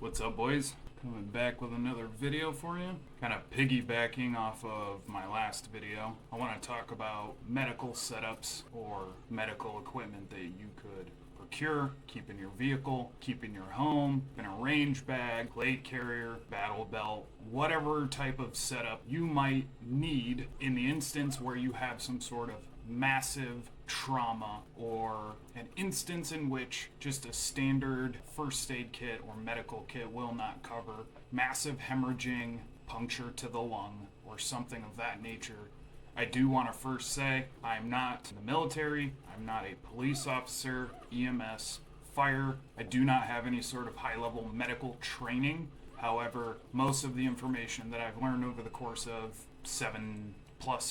What's up, boys? Coming back with another video for you. Kind of piggybacking off of my last video. I want to talk about medical setups or medical equipment that you could procure, keep in your vehicle, keep in your home, in a range bag, plate carrier, battle belt, whatever type of setup you might need in the instance where you have some sort of massive trauma or an instance in which just a standard first aid kit or medical kit will not cover massive hemorrhaging, puncture to the lung, or something of that nature. I do want to first say I'm not in the military, I'm not a police officer, EMS, fire. I do not have any sort of high-level medical training. However, most of the information that I've learned over the course of 7+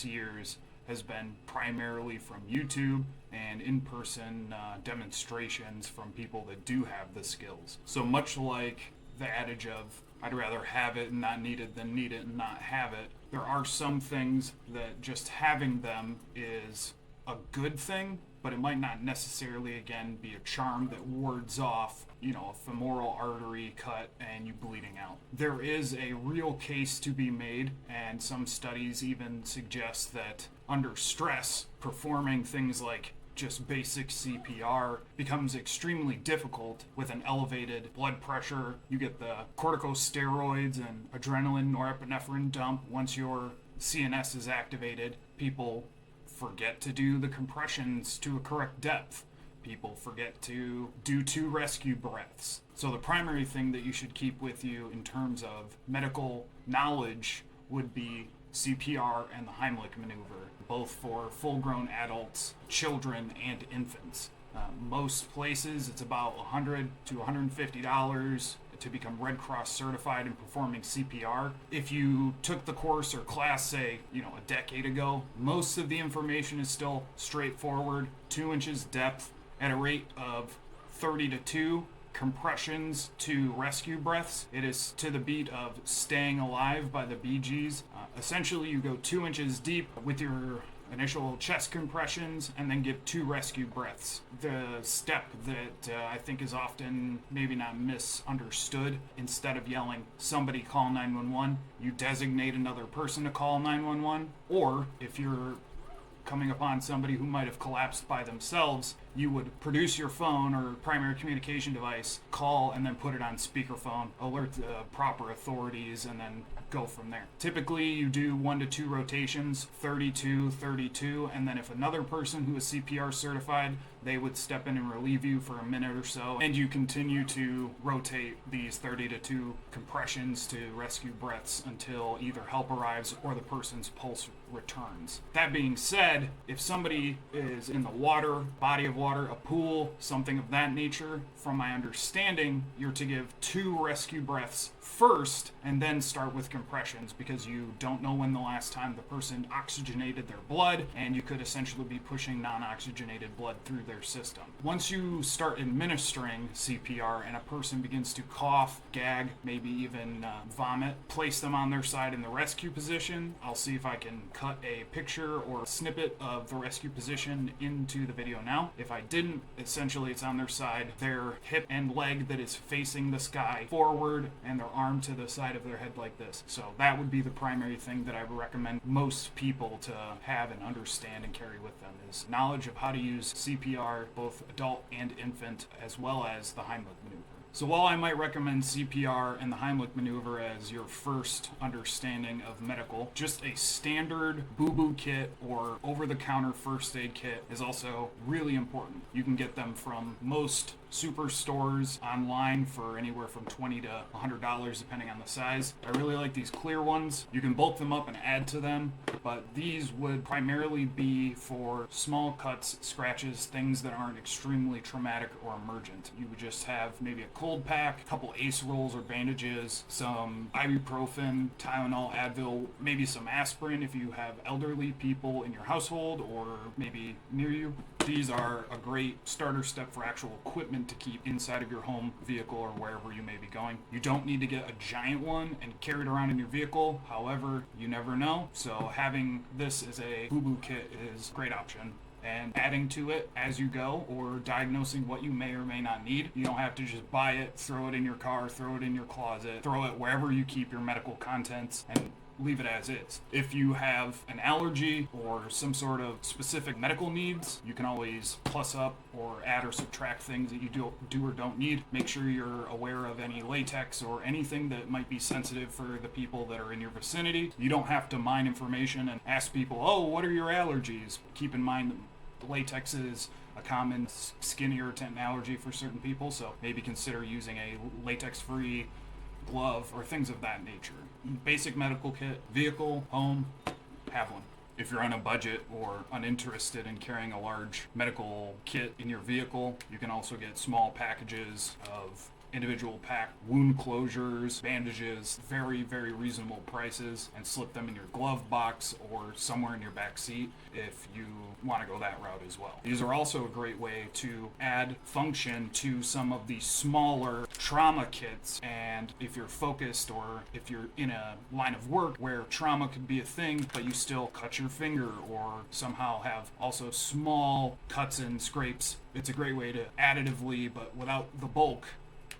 years has been primarily from YouTube and in-person demonstrations from people that do have the skills. So much like the adage of, I'd rather have it and not need it than need it and not have it, there are some things that just having them is a good thing, but it might not necessarily, again, be a charm that wards off, a femoral artery cut and you bleeding out. There is a real case to be made, and some studies even suggest that under stress, performing things like just basic CPR becomes extremely difficult with an elevated blood pressure. You get the corticosteroids and adrenaline, norepinephrine dump. Once your CNS is activated, people forget to do the compressions to a correct depth. People forget to do 2 rescue breaths. So the primary thing that you should keep with you in terms of medical knowledge would be CPR and the Heimlich maneuver, both for full-grown adults, children, and infants. Most places it's about $100 to $150 to become Red Cross certified in performing CPR. If you took the course or class, say, a decade ago, most of the information is still straightforward. 2 inches depth at a rate of 30 to 2. Compressions to rescue breaths. It is to the beat of Staying Alive by the Bee Gees. Essentially, you go 2 inches deep with your initial chest compressions and then give 2 rescue breaths. The step that I think is often maybe not misunderstood, instead of yelling, somebody call 911, you designate another person to call 911, or if you're coming upon somebody who might have collapsed by themselves, you would produce your phone or primary communication device, call, and then put it on speakerphone, alert the proper authorities, and then go from there. Typically, you do 1 to 2 rotations, 32, 32, and then if another person who is CPR certified, they would step in and relieve you for a minute or so, and you continue to rotate these 30 to 2 compressions to rescue breaths until either help arrives or the person's pulse returns. That being said, if somebody is in the water, body of water, a pool, something of that nature, from my understanding, you're to give 2 rescue breaths first and then start with compressions, because you don't know when the last time the person oxygenated their blood, and you could essentially be pushing non-oxygenated blood through their system. Once you start administering CPR and a person begins to cough, gag, maybe even vomit, place them on their side in the rescue position. I'll see if I can cut a picture or a snippet of the rescue position into the video now. If I didn't, essentially it's on their side, their hip and leg that is facing the sky forward, and their arm to the side of their head like this. So that would be the primary thing that I would recommend most people to have and understand and carry with them, is knowledge of how to use CPR, both adult and infant, as well as the Heimlich maneuver. So while I might recommend CPR and the Heimlich maneuver as your first understanding of medical, just a standard boo-boo kit or over-the-counter first aid kit is also really important. You can get them from most superstores online for anywhere from $20 to $100 depending on the size. I really like these clear ones. You can bulk them up and add to them, but these would primarily be for small cuts, scratches, things that aren't extremely traumatic or emergent. You would just have maybe a cold pack, a couple ACE rolls or bandages, some ibuprofen, Tylenol, Advil, maybe some aspirin if you have elderly people in your household or maybe near you. These are a great starter step for actual equipment to keep inside of your home, vehicle, or wherever you may be going. You don't need to get a giant one and carry it around in your vehicle. However, you never know. So having this as a boo-boo kit is a great option. and adding to it as you go, or diagnosing what you may or may not need. You don't have to just buy it, throw it in your car, throw it in your closet, throw it wherever you keep your medical contents, and leave it as is. If you have an allergy or some sort of specific medical needs, you can always plus up or add or subtract things that you do or don't need. Make sure you're aware of any latex or anything that might be sensitive for the people that are in your vicinity. You don't have to mine information and ask people, oh, what are your allergies? Keep in mind that latex is a common skin irritant allergy for certain people, so maybe consider using a latex-free glove or things of that nature. Basic medical kit, vehicle, home, have one. If you're on a budget or uninterested in carrying a large medical kit in your vehicle, you can also get small packages of individual pack wound closures, bandages, very, very reasonable prices, and slip them in your glove box or somewhere in your back seat if you want to go that route as well. These are also a great way to add function to some of the smaller trauma kits, and if you're focused or if you're in a line of work where trauma could be a thing, but you still cut your finger or somehow have also small cuts and scrapes, it's a great way to additively, but without the bulk,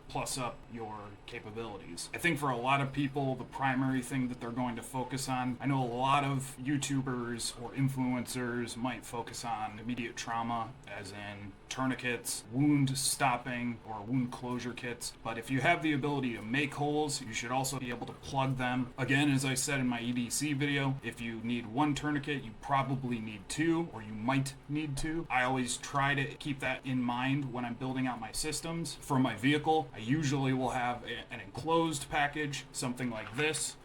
plus up your capabilities. I think for a lot of people, the primary thing that they're going to focus on, I know a lot of YouTubers or influencers might focus on immediate trauma, as in tourniquets, wound stopping, or wound closure kits. But if you have the ability to make holes, you should also be able to plug them. Again, as I said in my EDC video, if you need one tourniquet, you probably need two, or you might need two. I always try to keep that in mind when I'm building out my systems. For my vehicle, I usually will have an enclosed package, something like this.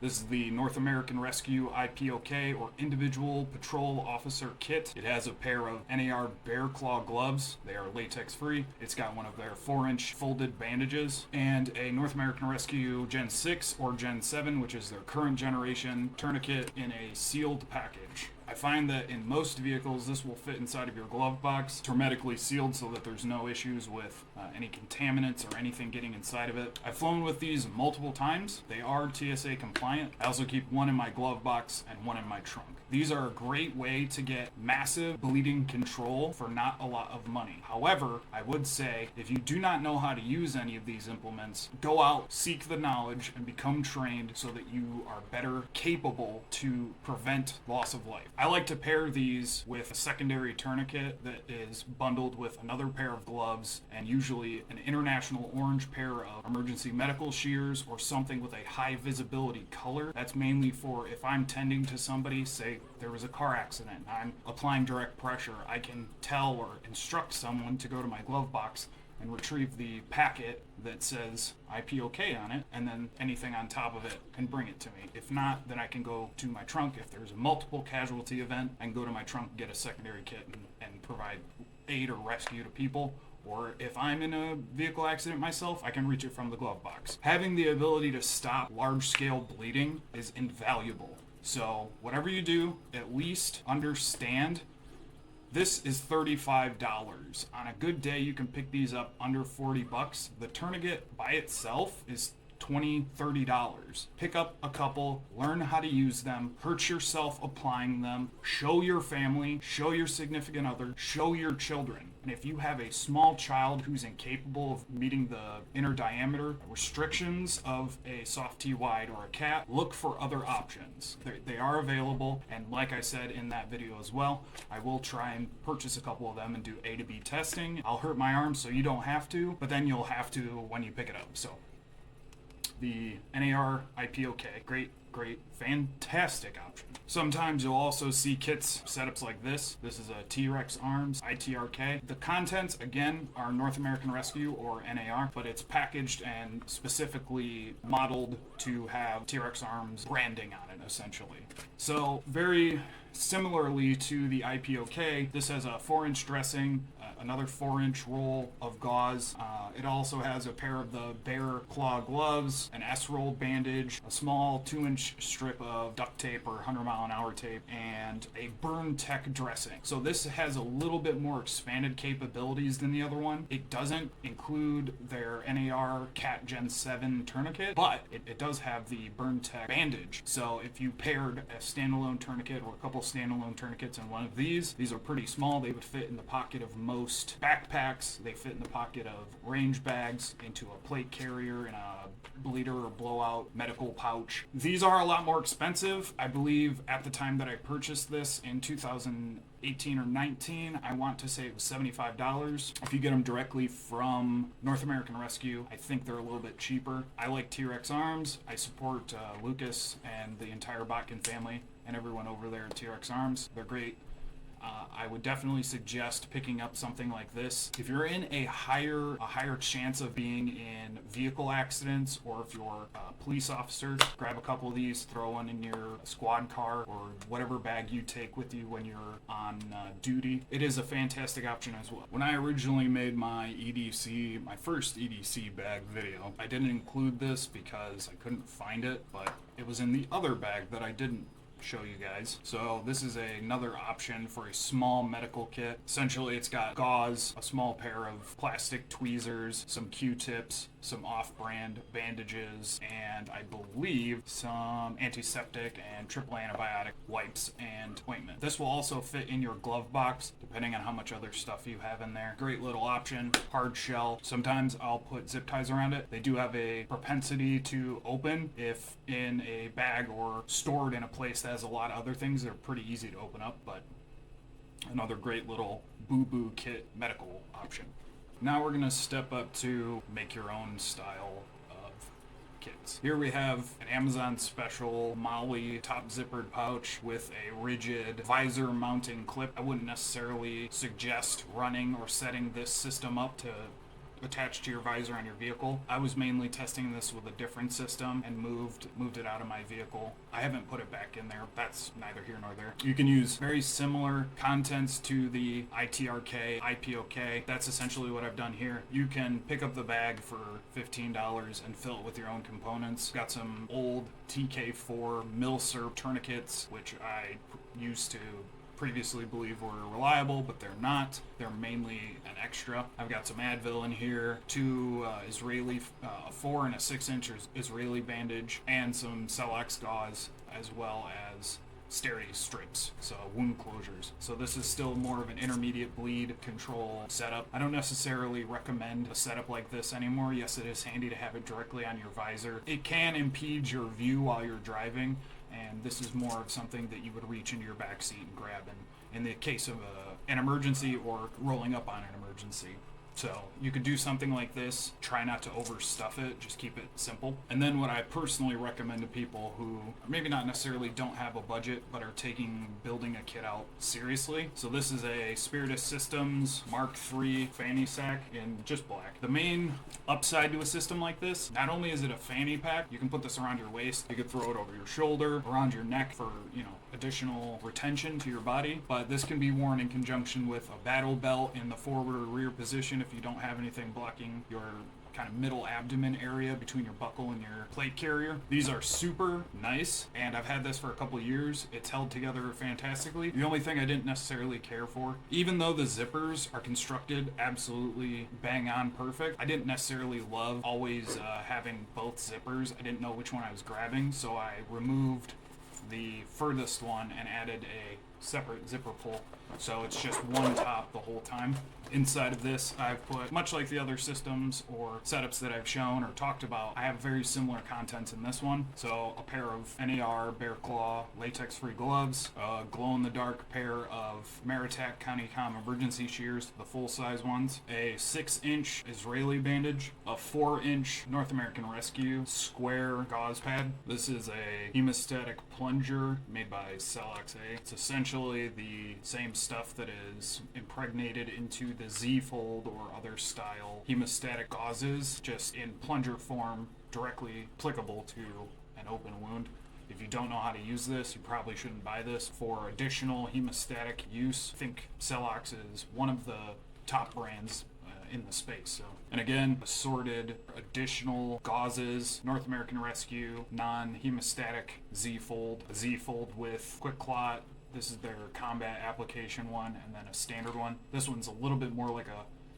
This is the North American Rescue IPOK, or Individual Patrol Officer Kit. It has a pair of N.A.R. bear claw gloves. They are latex free. It's got one of their 4-inch folded bandages, and a North American Rescue Gen 6 or Gen 7, which is their current generation tourniquet, in a sealed package. I find that in most vehicles, this will fit inside of your glove box, hermetically sealed so that there's no issues with any contaminants or anything getting inside of it. I've flown with these multiple times. They are TSA compliant. I also keep one in my glove box and one in my trunk. These are a great way to get massive bleeding control for not a lot of money. However, I would say if you do not know how to use any of these implements, go out, seek the knowledge, and become trained so that you are better capable to prevent loss of life. I like to pair these with a secondary tourniquet that is bundled with another pair of gloves, and usually an international orange pair of emergency medical shears or something with a high visibility color. That's mainly for if I'm tending to somebody, say there was a car accident, I'm applying direct pressure, I can tell or instruct someone to go to my glove box and retrieve the packet that says IPOK on it, and then anything on top of it and bring it to me. If not, then I can go to my trunk. If there's a multiple casualty event, I can go to my trunk, get a secondary kit, and provide aid or rescue to people. Or if I'm in a vehicle accident myself, I can reach it from the glove box. Having the ability to stop large-scale bleeding is invaluable. So whatever you do, at least understand this is $35. On a good day, you can pick these up under $40. The tourniquet by itself is $20, $30. Pick up a couple, learn how to use them, hurt yourself applying them, show your family, show your significant other, show your children. And if you have a small child who's incapable of meeting the inner diameter restrictions of a SOF-T wide or a cat, look for other options. They are available, and like I said in that video as well, I will try and purchase a couple of them and do A to B testing. I'll hurt my arm so you don't have to, but then you'll have to when you pick it up. So the N.A.R. IPOK, great, fantastic option. Sometimes you'll also see kits, setups like this. This is a T.REX arms, ITRK. The contents, again, are North American Rescue or N.A.R., but it's packaged and specifically modeled to have T.REX arms branding on it, essentially. So very similarly to the IPOK, this has a 4-inch dressing, another 4-inch roll of gauze. It also has a pair of the bear claw gloves, an S-roll bandage, a small 2-inch strip of duct tape or 100-mile-an-hour tape, and a burn tech dressing. So this has a little bit more expanded capabilities than the other one. It doesn't include their N.A.R. Cat Gen 7 tourniquet, but it does have the burn tech bandage. So if you paired a standalone tourniquet or a couple standalone tourniquets in one of these are pretty small. They would fit in the pocket of most backpacks. They fit in the pocket of range bags, into a plate carrier, in a bleeder or blowout medical pouch. These are a lot more expensive. I believe at the time that I purchased this in 2018 or 19, I want to say it was $75. If you get them directly from North American Rescue, I think they're a little bit cheaper. I like T.REX arms. I support Lucas and the entire Botkin family and everyone over there at T.REX arms. They're great. I would definitely suggest picking up something like this. If you're in a higher chance of being in vehicle accidents, or if you're a police officer, grab a couple of these, throw one in your squad car or whatever bag you take with you when you're on duty. It is a fantastic option as well. When I originally made my first EDC bag video, I didn't include this because I couldn't find it, but it was in the other bag that I didn't show you guys. So this is another option for a small medical kit. Essentially, it's got gauze, a small pair of plastic tweezers, some Q-tips, some off-brand bandages, and I believe some antiseptic and triple antibiotic wipes and ointment. This will also fit in your glove box, depending on how much other stuff you have in there. Great little option. Hard shell. Sometimes I'll put zip ties around it. They do have a propensity to open if in a bag or stored in a place that has a lot of other things. They're pretty easy to open up, but another great little boo-boo kit medical option. Now we're going to step up to make your own style of kits. Here we have an Amazon special Molly top zippered pouch with a rigid visor mounting clip. I wouldn't necessarily suggest running or setting this system up to attached to your visor on your vehicle. I was mainly testing this with a different system and moved it out of my vehicle. I haven't put it back in there. That's neither here nor there. You can use very similar contents to the ITRK, IPOK. That's essentially what I've done here. You can pick up the bag for $15 and fill it with your own components. Got some old TK4 Milsurp tourniquets, which I used to previously believe were reliable, but they're not. They're mainly an extra. I've got some Advil in here, two Israeli, a 4 and a 6-inch Israeli bandage, and some Celox gauze, as well as Steri strips, so wound closures. So this is still more of an intermediate bleed control setup. I don't necessarily recommend a setup like this anymore. Yes, it is handy to have it directly on your visor. It can impede your view while you're driving, and this is more of something that you would reach into your back seat and grab in the case of an emergency or rolling up on an emergency. So you could do something like this. Try not to overstuff it. Just keep it simple. And then what I personally recommend to people who maybe not necessarily don't have a budget but are taking building a kit out seriously. So this is a Spiritus Systems Mark III fanny sack in just black. The main upside to a system like this, not only is it a fanny pack, you can put this around your waist. You could throw it over your shoulder, around your neck for, additional retention to your body. But this can be worn in conjunction with a battle belt in the forward or rear position if you don't have anything blocking your kind of middle abdomen area between your buckle and your plate carrier. These are super nice, and I've had this for a couple of years. It's held together fantastically. The only thing I didn't necessarily care for, even though the zippers are constructed absolutely bang on perfect, I didn't necessarily love always having both zippers. I didn't know which one I was grabbing, so I removed the furthest one and added a separate zipper pull, so it's just one top the whole time. Inside of this, I've put, much like the other systems or setups that I've shown or talked about, I have very similar contents in this one. So a pair of N.A.R. Bear Claw latex-free gloves, a glow-in-the-dark pair of Maritac County Com emergency shears, the full-size ones, a 6-inch Israeli bandage, a 4-inch North American Rescue square gauze pad. This is a hemostatic plunger made by Celox. It's essentially the same stuff that is impregnated into the Z-fold or other style hemostatic gauzes, just in plunger form, directly applicable to an open wound. If you don't know how to use this, you probably shouldn't buy this. For additional hemostatic use, I think Celox is one of the top brands in the space. So, and again, assorted additional gauzes, North American Rescue, non-hemostatic Z-fold, a Z-fold with quick clot. This is their combat application one, and then a standard one. This one's a little bit more like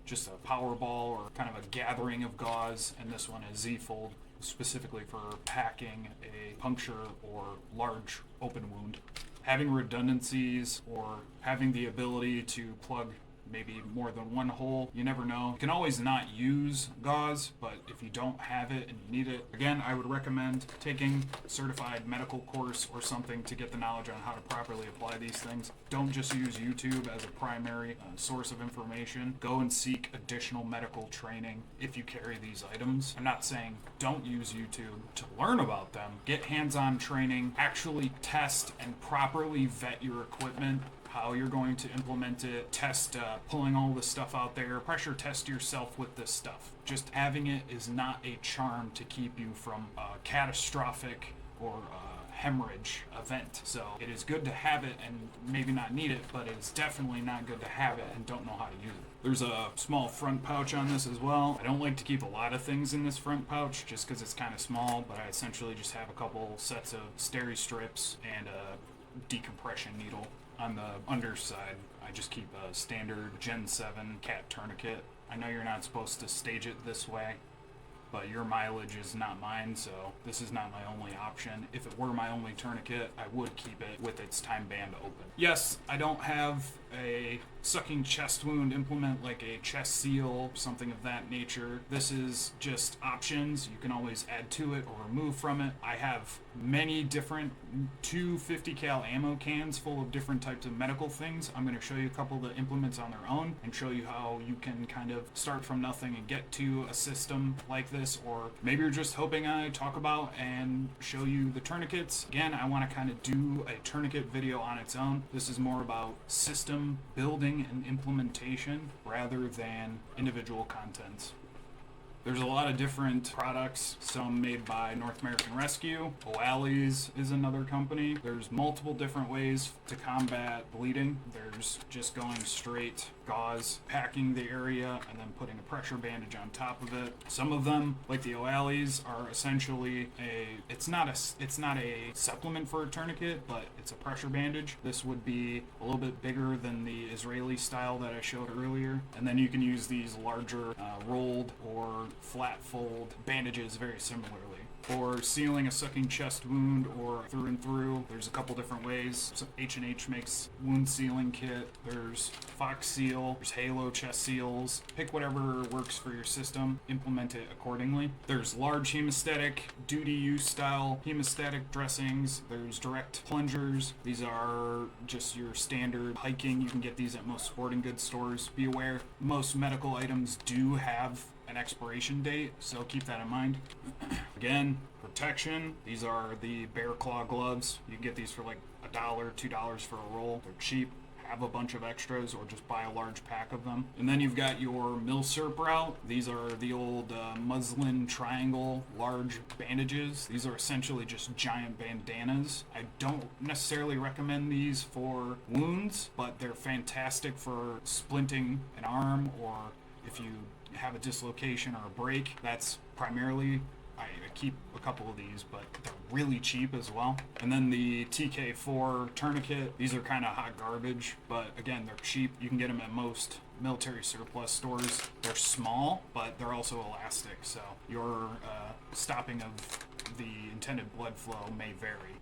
just a power ball or kind of a gathering of gauze, and this one is Z-fold, specifically for packing a puncture or large open wound. Having redundancies or having the ability to plug maybe more than one hole, you never know. You can always not use gauze, but if you don't have it and you need it, again, I would recommend taking a certified medical course or something to get the knowledge on how to properly apply these things. Don't just use YouTube as a primary source of information. Go and seek additional medical training if you carry these items. I'm not saying don't use YouTube to learn about them. Get hands-on training, actually test and properly vet your equipment, how you're going to implement it, test pulling all this stuff out there, pressure test yourself with this stuff. Just having it is not a charm to keep you from a catastrophic or hemorrhage event. So it is good to have it and maybe not need it, but it's definitely not good to have it and don't know how to use it. There's a small front pouch on this as well. I don't like to keep a lot of things in this front pouch just because it's kind of small, but I essentially just have a couple sets of steri strips and a decompression needle. On the underside, I just keep a standard Gen 7 cat tourniquet. I know you're not supposed to stage it this way, but your mileage is not mine, so this is not my only option. If it were my only tourniquet, I would keep it with its time band open. Yes, I don't have a sucking chest wound implement like a chest seal, something of that nature. This is just options. You can always add to it or remove from it. I have many different 250 cal ammo cans full of different types of medical things. I'm going to show you a couple of the implements on their own and show you how you can kind of start from nothing and get to a system like this, or maybe you're just hoping I talk about and show you the tourniquets. Again, I want to kind of do a tourniquet video on its own. This is more about system building and implementation rather than individual contents. There's a lot of different products, some made by North American Rescue. OALES is another company. There's multiple different ways to combat bleeding. There's just going straight gauze, packing the area, and then putting a pressure bandage on top of it. Some of them, like the OALES, are essentially it's not a supplement for a tourniquet, but it's a pressure bandage. This would be a little bit bigger than the Israeli style that I showed earlier. And then you can use these larger rolled or flat fold bandages very similarly. For sealing a sucking chest wound or through and through, there's a couple different ways. So H&H makes wound sealing kit. There's Fox Seal. There's Halo chest seals. Pick whatever works for your system. Implement it accordingly. There's large hemostatic, duty use style hemostatic dressings. There's direct plungers. These are just your standard hiking. You can get these at most sporting goods stores. Be aware, most medical items do have an expiration date, so keep that in mind. Again, protection. These are the bear claw gloves. You can get these for like $1, $2 for a roll. They're cheap. Have a bunch of extras or just buy a large pack of them. And then you've got your milsurp route. These are the old muslin triangle large bandages. These are essentially just giant bandanas. I don't necessarily recommend these for wounds, but they're fantastic for splinting an arm, or if you have a dislocation or a break. That's primarily, I keep a couple of these, but they're really cheap as well. And then the TK4 tourniquet. These are kind of hot garbage, but again, they're cheap. You can get them at most military surplus stores. They're small, but they're also elastic, so your stopping of the intended blood flow may vary.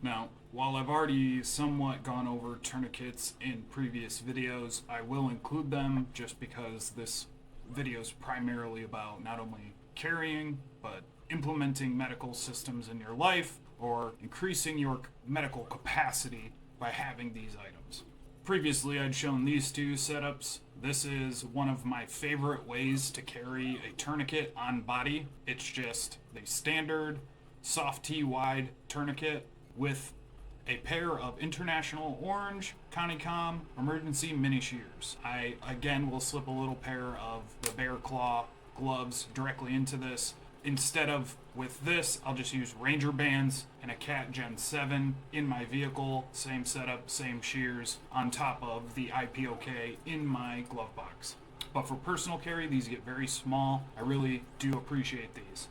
Now, while I've already somewhat gone over tourniquets in previous videos, I will include them just because this video is primarily about not only carrying, but implementing medical systems in your life or increasing your medical capacity by having these items. Previously, I'd shown these two setups. This is one of my favorite ways to carry a tourniquet on body. It's just the standard SOF-T wide tourniquet with a pair of International Orange Conicom emergency mini shears. I again will slip a little pair of the bear claw gloves directly into this. Instead of with this, I'll just use Ranger bands and a Cat Gen 7 in my vehicle. Same setup, same shears on top of the IPOK in my glove box. but for personal carry, these get very small. I really do appreciate these.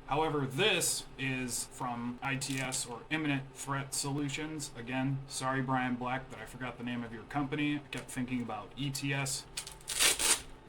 However, this is from ITS, or Imminent Threat Solutions. Again, sorry Brian Black that I forgot the name of your company. I kept thinking about ETS.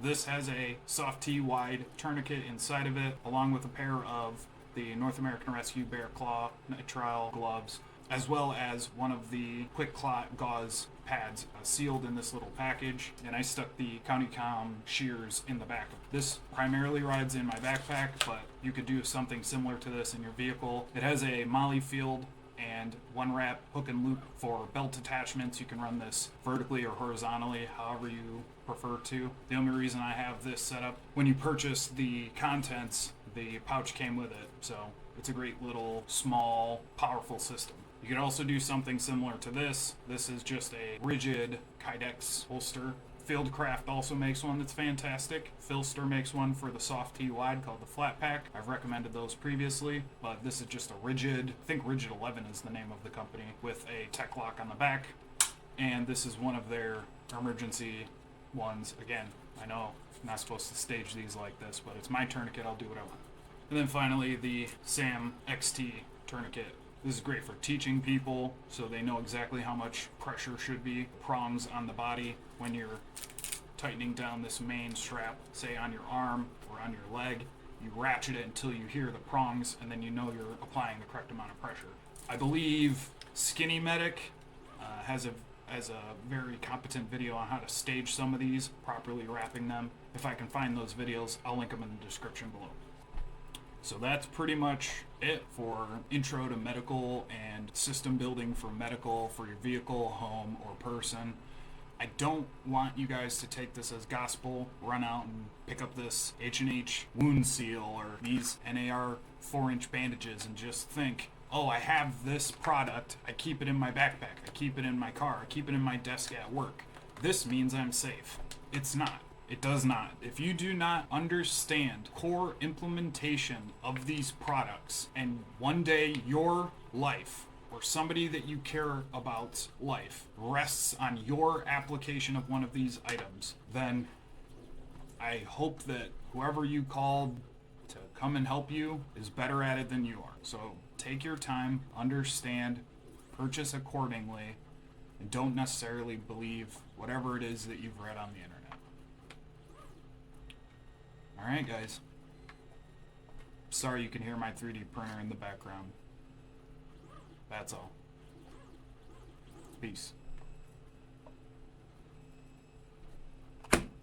This has a SOF-T wide tourniquet inside of it, along with a pair of the North American Rescue Bear Claw Nitrile gloves, as well as one of the quick clot gauze pads sealed in this little package. And I stuck the County Com shears in the back. This primarily rides in my backpack, but you could do something similar to this in your vehicle. It has a molly field and one wrap hook and loop for belt attachments. You can run this vertically or horizontally, however you prefer to. The only reason I have this set up, when you purchase the contents, the pouch came with it, so it's a great little small powerful system. You could also do something similar to this. This is just a rigid Kydex holster. Fieldcraft also makes one that's fantastic. Filster makes one for the SOF-T wide called the Flat Pack. I've recommended those previously, but this is just a rigid, I think Rigid 11 is the name of the company, with a tech lock on the back. And this is one of their emergency ones. Again, I know I'm not supposed to stage these like this, but it's my tourniquet, I'll do what I want. And then finally, the SAM XT tourniquet. This is great for teaching people so they know exactly how much pressure should be, prongs on the body when you're tightening down this main strap, say on your arm or on your leg. You ratchet it until you hear the prongs, and then you know you're applying the correct amount of pressure. I believe Skinny Medic has a very competent video on how to stage some of these, properly wrapping them. If I can find those videos, I'll link them in the description below. So that's pretty much it for intro to medical and system building for medical, for your vehicle, home, or person. I don't want you guys to take this as gospel, run out and pick up this H&H wound seal or these N.A.R 4-inch bandages and just think, oh, I have this product, I keep it in my backpack, I keep it in my car, I keep it in my desk at work. This means I'm safe. It's not. It does not. If you do not understand core implementation of these products, and one day your life or somebody that you care about's life rests on your application of one of these items, then I hope that whoever you called to come and help you is better at it than you are. So take your time, understand, purchase accordingly, and don't necessarily believe whatever it is that you've read on the internet. Alright guys, sorry you can hear my 3D printer in the background. That's all. Peace.